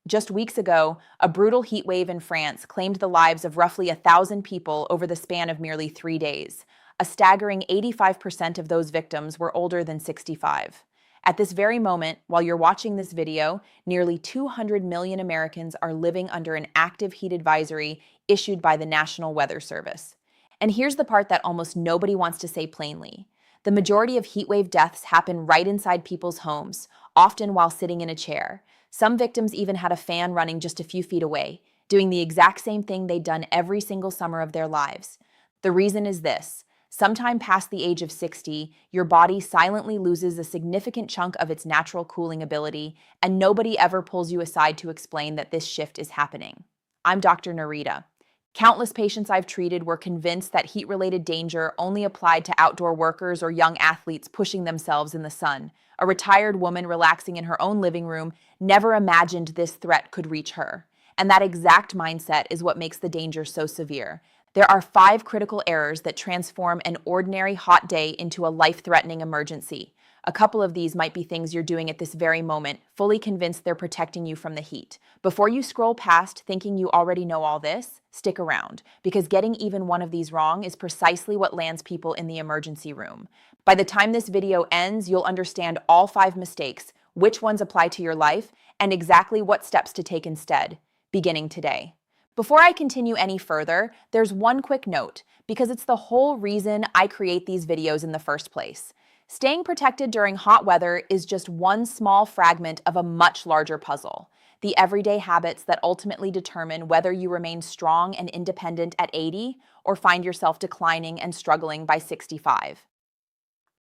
Just weeks ago, a brutal heat wave in France claimed the lives of roughly 1,000 people over the span of merely 3 days. A staggering 85% of those victims were older than 65. At this very moment, while you're watching this video, nearly 200 million Americans are living under an active heat advisory issued by the National Weather Service. And here's the part that almost nobody wants to say plainly. The majority of heatwave deaths happen right inside people's homes, often while sitting in a chair. Some victims even had a fan running just a few feet away, doing the exact same thing they'd done every single summer of their lives. The reason is this. Sometime past the age of 60, your body silently loses a significant chunk of its natural cooling ability, and nobody ever pulls you aside to explain that this shift is happening. I'm Dr. Narita. Countless patients I've treated were convinced that heat-related danger only applied to outdoor workers or young athletes pushing themselves in the sun. A retired woman relaxing in her own living room never imagined this threat could reach her. And that exact mindset is what makes the danger so severe. There are 5 critical errors that transform an ordinary hot day into a life-threatening emergency. A couple of these might be things you're doing at this very moment, fully convinced they're protecting you from the heat. Before you scroll past thinking you already know all this, stick around, because getting even one of these wrong is precisely what lands people in the emergency room. By the time this video ends, you'll understand all 5 mistakes, which ones apply to your life, and exactly what steps to take instead, beginning today. Before I continue any further, there's one quick note, because it's the whole reason I create these videos in the first place. Staying protected during hot weather is just one small fragment of a much larger puzzle. The everyday habits that ultimately determine whether you remain strong and independent at 80 or find yourself declining and struggling by 65.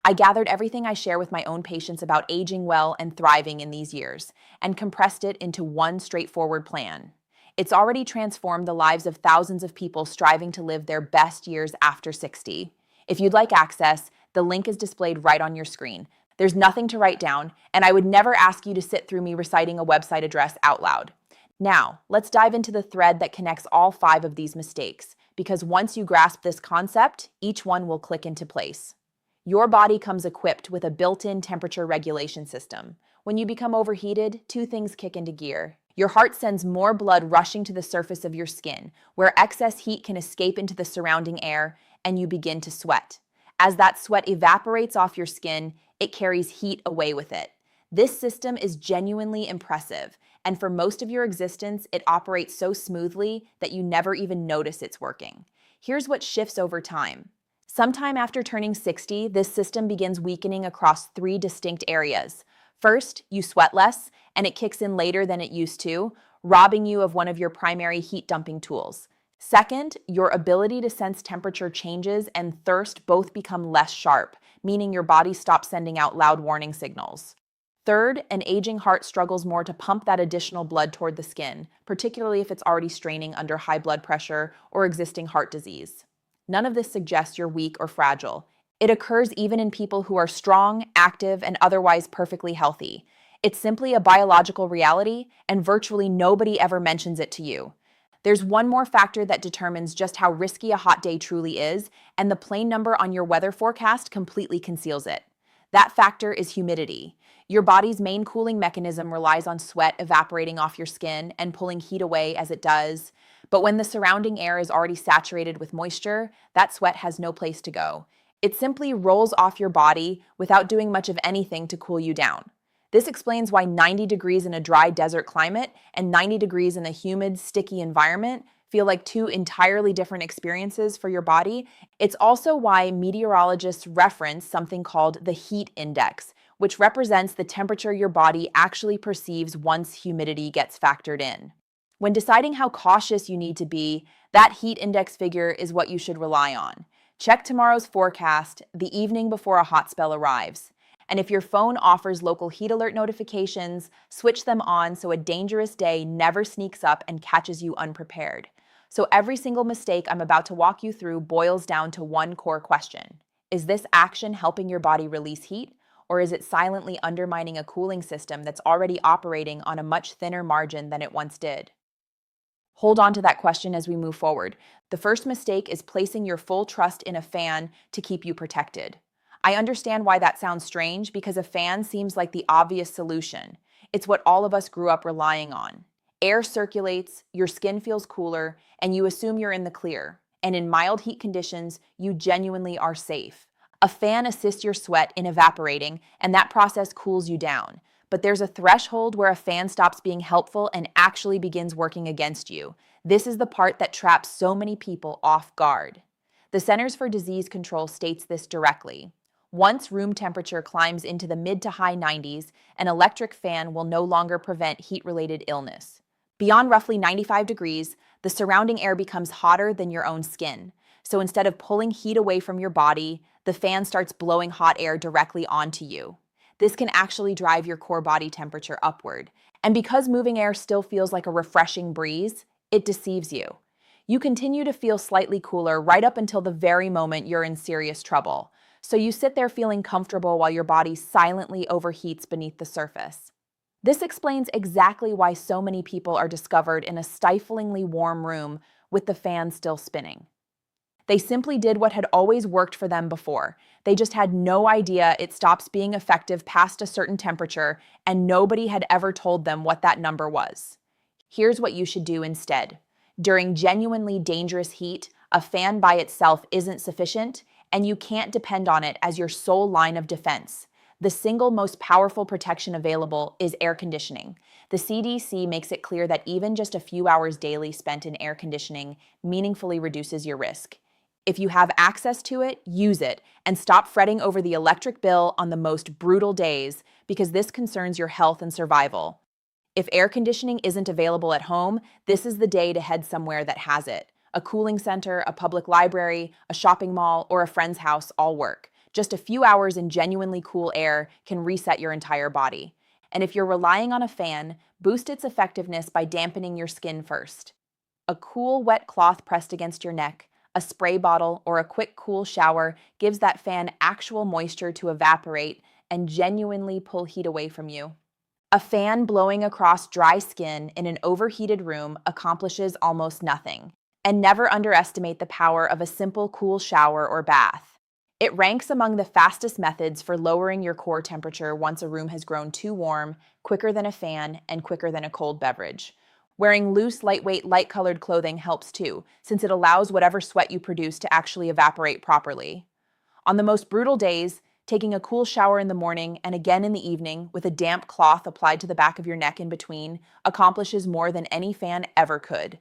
I gathered everything I share with my own patients about aging well and thriving in these years and compressed it into one straightforward plan. It's already transformed the lives of thousands of people striving to live their best years after 60. If you'd like access, the link is displayed right on your screen. There's nothing to write down, and I would never ask you to sit through me reciting a website address out loud. Now, let's dive into the thread that connects all 5 of these mistakes, because once you grasp this concept, each one will click into place. Your body comes equipped with a built-in temperature regulation system. When you become overheated, 2 things kick into gear. Your heart sends more blood rushing to the surface of your skin, where excess heat can escape into the surrounding air, and you begin to sweat. As that sweat evaporates off your skin, it carries heat away with it. This system is genuinely impressive, and for most of your existence, it operates so smoothly that you never even notice it's working. Here's what shifts over time. Sometime after turning 60, this system begins weakening across 3 distinct areas. First, you sweat less, and it kicks in later than it used to, robbing you of one of your primary heat-dumping tools. Second, your ability to sense temperature changes and thirst both become less sharp, meaning your body stops sending out loud warning signals. Third, an aging heart struggles more to pump that additional blood toward the skin, particularly if it's already straining under high blood pressure or existing heart disease. None of this suggests you're weak or fragile. It occurs even in people who are strong, active, and otherwise perfectly healthy. It's simply a biological reality, and virtually nobody ever mentions it to you. There's one more factor that determines just how risky a hot day truly is, and the plain number on your weather forecast completely conceals it. That factor is humidity. Your body's main cooling mechanism relies on sweat evaporating off your skin and pulling heat away as it does. But when the surrounding air is already saturated with moisture, that sweat has no place to go. It simply rolls off your body without doing much of anything to cool you down. This explains why 90 degrees in a dry desert climate and 90 degrees in a humid, sticky environment feel like 2 entirely different experiences for your body. It's also why meteorologists reference something called the heat index, which represents the temperature your body actually perceives once humidity gets factored in. When deciding how cautious you need to be, that heat index figure is what you should rely on. Check tomorrow's forecast the evening before a hot spell arrives. And if your phone offers local heat alert notifications, switch them on so a dangerous day never sneaks up and catches you unprepared. So every single mistake I'm about to walk you through boils down to one core question. Is this action helping your body release heat, or is it silently undermining a cooling system that's already operating on a much thinner margin than it once did? Hold on to that question as we move forward. The first mistake is placing your full trust in a fan to keep you protected. I understand why that sounds strange because a fan seems like the obvious solution. It's what all of us grew up relying on. Air circulates, your skin feels cooler, and you assume you're in the clear. And in mild heat conditions, you genuinely are safe. A fan assists your sweat in evaporating, and that process cools you down. But there's a threshold where a fan stops being helpful and actually begins working against you. This is the part that traps so many people off guard. The Centers for Disease Control states this directly. Once room temperature climbs into the mid to high 90s, an electric fan will no longer prevent heat-related illness. Beyond roughly 95 degrees, the surrounding air becomes hotter than your own skin. So instead of pulling heat away from your body, the fan starts blowing hot air directly onto you. This can actually drive your core body temperature upward. And because moving air still feels like a refreshing breeze, it deceives you. You continue to feel slightly cooler right up until the very moment you're in serious trouble. So you sit there feeling comfortable while your body silently overheats beneath the surface. This explains exactly why so many people are discovered in a stiflingly warm room with the fan still spinning. They simply did what had always worked for them before. They just had no idea it stops being effective past a certain temperature, and nobody had ever told them what that number was. Here's what you should do instead. During genuinely dangerous heat, a fan by itself isn't sufficient, and you can't depend on it as your sole line of defense. The single most powerful protection available is air conditioning. The CDC makes it clear that even just a few hours daily spent in air conditioning meaningfully reduces your risk. If you have access to it, use it, and stop fretting over the electric bill on the most brutal days, because this concerns your health and survival. If air conditioning isn't available at home, this is the day to head somewhere that has it. A cooling center, a public library, a shopping mall, or a friend's house all work. Just a few hours in genuinely cool air can reset your entire body. And if you're relying on a fan, boost its effectiveness by dampening your skin first. A cool, wet cloth pressed against your neck, a spray bottle, or a quick cool shower gives that fan actual moisture to evaporate and genuinely pull heat away from you. A fan blowing across dry skin in an overheated room accomplishes almost nothing. And never underestimate the power of a simple cool shower or bath. It ranks among the fastest methods for lowering your core temperature once a room has grown too warm, quicker than a fan, and quicker than a cold beverage. Wearing loose, lightweight, light-colored clothing helps too, since it allows whatever sweat you produce to actually evaporate properly. On the most brutal days, taking a cool shower in the morning and again in the evening with a damp cloth applied to the back of your neck in between accomplishes more than any fan ever could.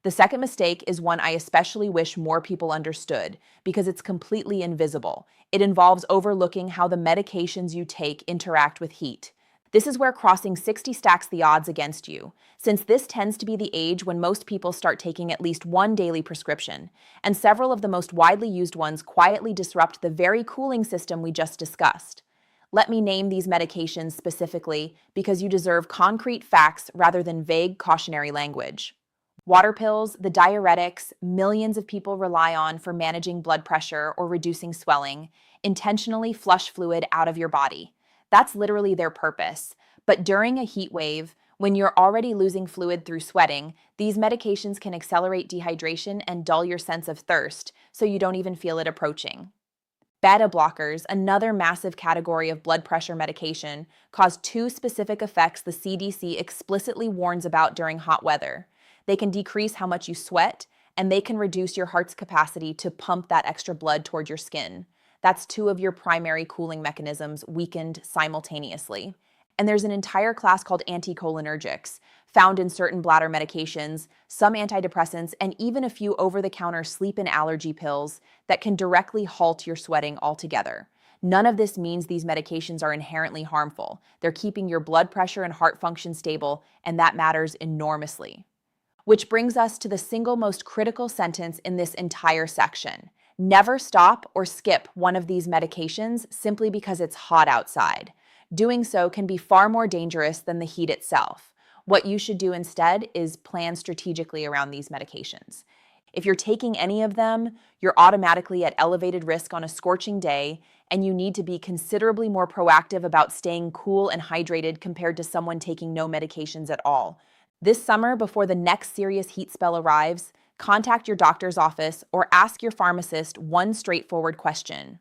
The second mistake is one I especially wish more people understood, because it's completely invisible. It involves overlooking how the medications you take interact with heat. This is where crossing 60 stacks the odds against you, since this tends to be the age when most people start taking at least one daily prescription, and several of the most widely used ones quietly disrupt the very cooling system we just discussed. Let me name these medications specifically, because you deserve concrete facts rather than vague cautionary language. Water pills, the diuretics millions of people rely on for managing blood pressure or reducing swelling, intentionally flush fluid out of your body. That's literally their purpose. But during a heat wave, when you're already losing fluid through sweating, these medications can accelerate dehydration and dull your sense of thirst, so you don't even feel it approaching. Beta blockers, another massive category of blood pressure medication, cause two specific effects the CDC explicitly warns about during hot weather. They can decrease how much you sweat, and they can reduce your heart's capacity to pump that extra blood toward your skin. That's two of your primary cooling mechanisms weakened simultaneously. And there's an entire class called anticholinergics, found in certain bladder medications, some antidepressants, and even a few over-the-counter sleep and allergy pills that can directly halt your sweating altogether. None of this means these medications are inherently harmful. They're keeping your blood pressure and heart function stable, and that matters enormously. Which brings us to the single most critical sentence in this entire section. Never stop or skip one of these medications simply because it's hot outside. Doing so can be far more dangerous than the heat itself. What you should do instead is plan strategically around these medications. If you're taking any of them, you're automatically at elevated risk on a scorching day, and you need to be considerably more proactive about staying cool and hydrated compared to someone taking no medications at all. This summer, before the next serious heat spell arrives, contact your doctor's office or ask your pharmacist one straightforward question.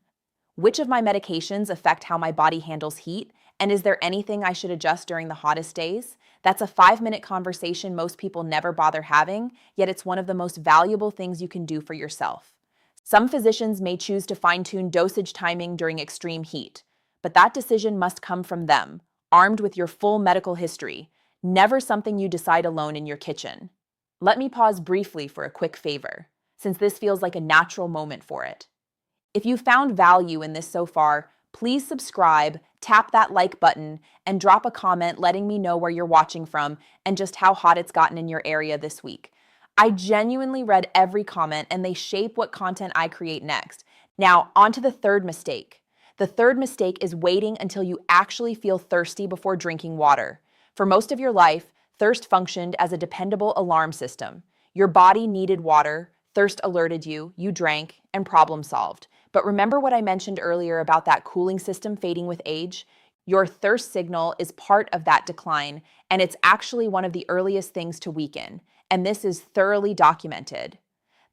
Which of my medications affect how my body handles heat, and is there anything I should adjust during the hottest days? That's a 5-minute conversation most people never bother having, yet it's one of the most valuable things you can do for yourself. Some physicians may choose to fine-tune dosage timing during extreme heat, but that decision must come from them, armed with your full medical history, never something you decide alone in your kitchen. Let me pause briefly for a quick favor, since this feels like a natural moment for it. If you found value in this so far, please subscribe, tap that like button, and drop a comment letting me know where you're watching from and just how hot it's gotten in your area this week. I genuinely read every comment and they shape what content I create next. Now, on to the third mistake. The third mistake is waiting until you actually feel thirsty before drinking water. For most of your life, thirst functioned as a dependable alarm system. Your body needed water, thirst alerted you, you drank, and problem solved. But remember what I mentioned earlier about that cooling system fading with age? Your thirst signal is part of that decline, and it's actually one of the earliest things to weaken, and this is thoroughly documented.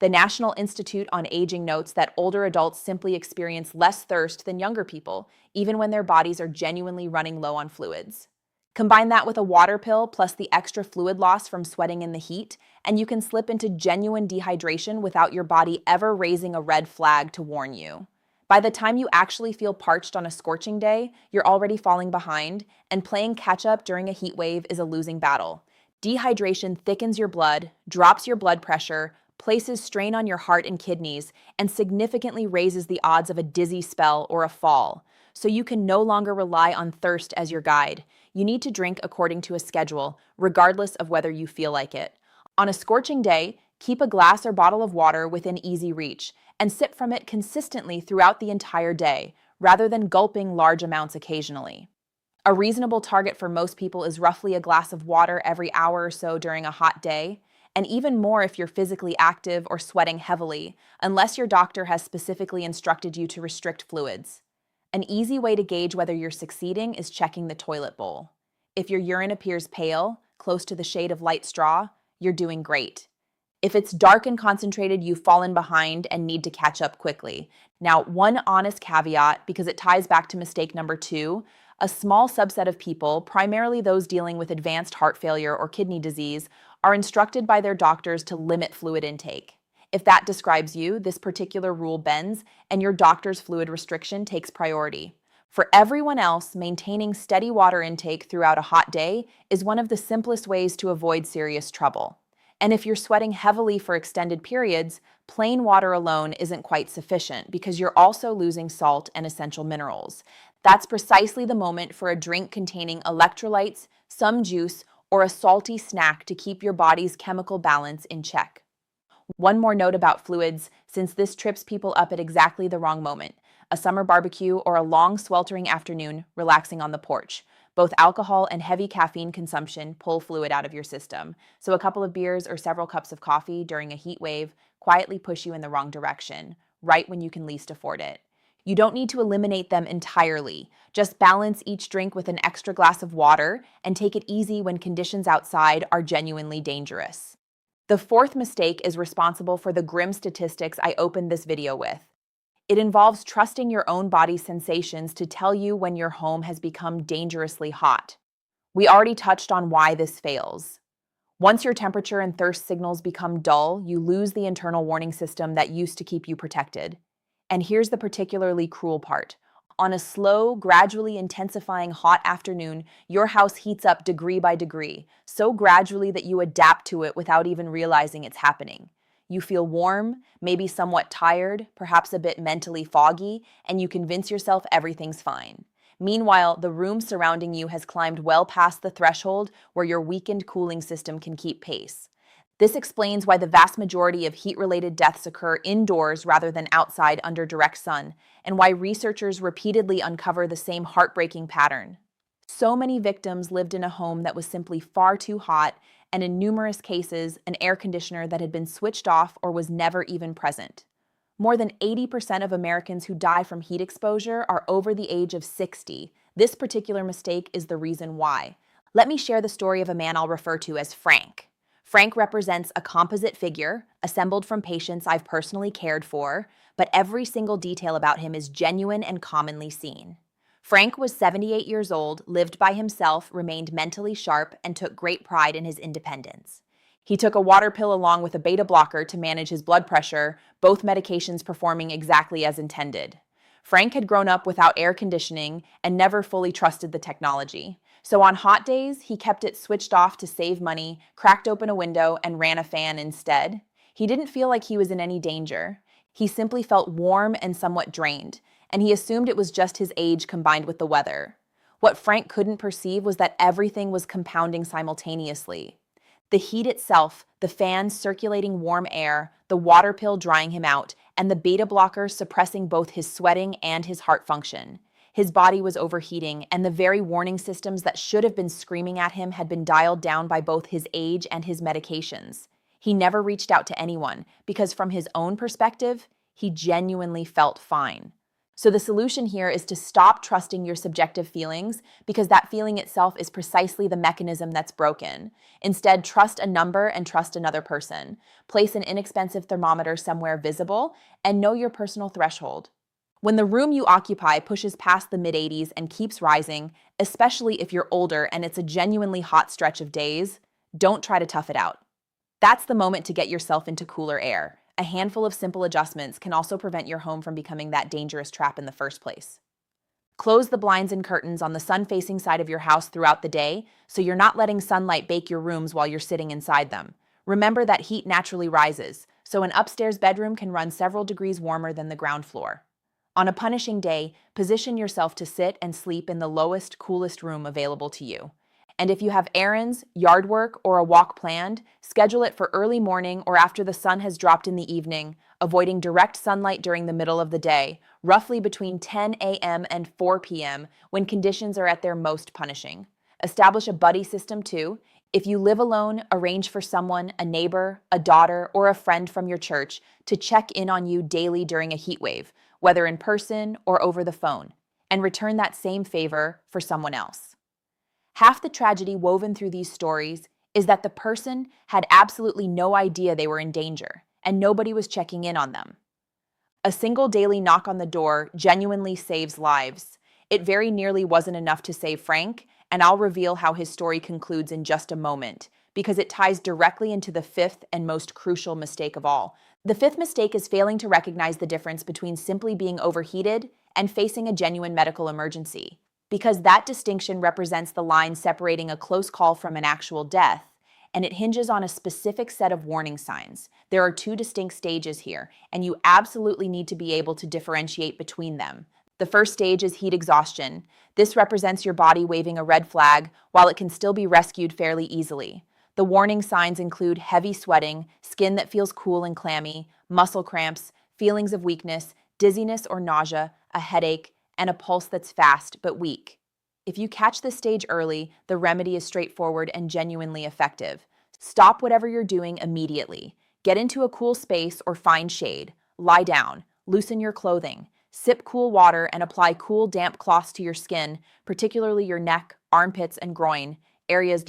The National Institute on Aging notes that older adults simply experience less thirst than younger people, even when their bodies are genuinely running low on fluids. Combine that with a water pill plus the extra fluid loss from sweating in the heat, and you can slip into genuine dehydration without your body ever raising a red flag to warn you. By the time you actually feel parched on a scorching day, you're already falling behind, and playing catch-up during a heat wave is a losing battle. Dehydration thickens your blood, drops your blood pressure, places strain on your heart and kidneys, and significantly raises the odds of a dizzy spell or a fall. So you can no longer rely on thirst as your guide. You need to drink according to a schedule, regardless of whether you feel like it. On a scorching day, keep a glass or bottle of water within easy reach, and sip from it consistently throughout the entire day, rather than gulping large amounts occasionally. A reasonable target for most people is roughly a glass of water every hour or so during a hot day, and even more if you're physically active or sweating heavily, unless your doctor has specifically instructed you to restrict fluids. An easy way to gauge whether you're succeeding is checking the toilet bowl. If your urine appears pale, close to the shade of light straw, you're doing great. If it's dark and concentrated, you've fallen behind and need to catch up quickly. Now, one honest caveat, because it ties back to mistake number 2, a small subset of people, primarily those dealing with advanced heart failure or kidney disease, are instructed by their doctors to limit fluid intake. If that describes you, this particular rule bends, and your doctor's fluid restriction takes priority. For everyone else, maintaining steady water intake throughout a hot day is one of the simplest ways to avoid serious trouble. And if you're sweating heavily for extended periods, plain water alone isn't quite sufficient because you're also losing salt and essential minerals. That's precisely the moment for a drink containing electrolytes, some juice, or a salty snack to keep your body's chemical balance in check. One more note about fluids, since this trips people up at exactly the wrong moment: a summer barbecue or a long, sweltering afternoon relaxing on the porch. Both alcohol and heavy caffeine consumption pull fluid out of your system, so a couple of beers or several cups of coffee during a heat wave quietly push you in the wrong direction, right when you can least afford it. You don't need to eliminate them entirely. Just balance each drink with an extra glass of water and take it easy when conditions outside are genuinely dangerous. The fourth mistake is responsible for the grim statistics I opened this video with. It involves trusting your own body's sensations to tell you when your home has become dangerously hot. We already touched on why this fails. Once your temperature and thirst signals become dull, you lose the internal warning system that used to keep you protected. And here's the particularly cruel part. On a slow, gradually intensifying hot afternoon, your house heats up degree by degree, so gradually that you adapt to it without even realizing it's happening. You feel warm, maybe somewhat tired, perhaps a bit mentally foggy, and you convince yourself everything's fine. Meanwhile, the room surrounding you has climbed well past the threshold where your weakened cooling system can keep pace. This explains why the vast majority of heat-related deaths occur indoors rather than outside under direct sun, and why researchers repeatedly uncover the same heartbreaking pattern. So many victims lived in a home that was simply far too hot, and in numerous cases, an air conditioner that had been switched off or was never even present. More than 80% of Americans who die from heat exposure are over the age of 60. This particular mistake is the reason why. Let me share the story of a man I'll refer to as Frank. Frank represents a composite figure, assembled from patients I've personally cared for, but every single detail about him is genuine and commonly seen. Frank was 78 years old, lived by himself, remained mentally sharp, and took great pride in his independence. He took a water pill along with a beta blocker to manage his blood pressure, both medications performing exactly as intended. Frank had grown up without air conditioning and never fully trusted the technology. So on hot days, he kept it switched off to save money, cracked open a window, and ran a fan instead. He didn't feel like he was in any danger. He simply felt warm and somewhat drained, and he assumed it was just his age combined with the weather. What Frank couldn't perceive was that everything was compounding simultaneously. The heat itself, the fans circulating warm air, the water pill drying him out, and the beta blocker suppressing both his sweating and his heart function. His body was overheating, and the very warning systems that should have been screaming at him had been dialed down by both his age and his medications. He never reached out to anyone because, from his own perspective, he genuinely felt fine. So the solution here is to stop trusting your subjective feelings because that feeling itself is precisely the mechanism that's broken. Instead, trust a number and trust another person. Place an inexpensive thermometer somewhere visible and know your personal threshold. When the room you occupy pushes past the mid-80s and keeps rising, especially if you're older and it's a genuinely hot stretch of days, don't try to tough it out. That's the moment to get yourself into cooler air. A handful of simple adjustments can also prevent your home from becoming that dangerous trap in the first place. Close the blinds and curtains on the sun-facing side of your house throughout the day so you're not letting sunlight bake your rooms while you're sitting inside them. Remember that heat naturally rises, so an upstairs bedroom can run several degrees warmer than the ground floor. On a punishing day, position yourself to sit and sleep in the lowest, coolest room available to you. And if you have errands, yard work, or a walk planned, schedule it for early morning or after the sun has dropped in the evening, avoiding direct sunlight during the middle of the day, roughly between 10 a.m. and 4 p.m. when conditions are at their most punishing. Establish a buddy system too. If you live alone, arrange for someone, a neighbor, a daughter, or a friend from your church to check in on you daily during a heat wave, whether in person or over the phone, and return that same favor for someone else. Half the tragedy woven through these stories is that the person had absolutely no idea they were in danger, and nobody was checking in on them. A single daily knock on the door genuinely saves lives. It very nearly wasn't enough to save Frank, and I'll reveal how his story concludes in just a moment, because it ties directly into the fifth and most crucial mistake of all. The fifth mistake is failing to recognize the difference between simply being overheated and facing a genuine medical emergency, because that distinction represents the line separating a close call from an actual death, and it hinges on a specific set of warning signs. There are two distinct stages here, and you absolutely need to be able to differentiate between them. The first stage is heat exhaustion. This represents your body waving a red flag while it can still be rescued fairly easily. The warning signs include heavy sweating, skin that feels cool and clammy, muscle cramps, feelings of weakness, dizziness or nausea, a headache, and a pulse that's fast but weak. If you catch this stage early, the remedy is straightforward and genuinely effective. Stop whatever you're doing immediately. Get into a cool space or find shade. Lie down. Loosen your clothing. Sip cool water and apply cool, damp cloths to your skin, particularly your neck, armpits, and groin, areas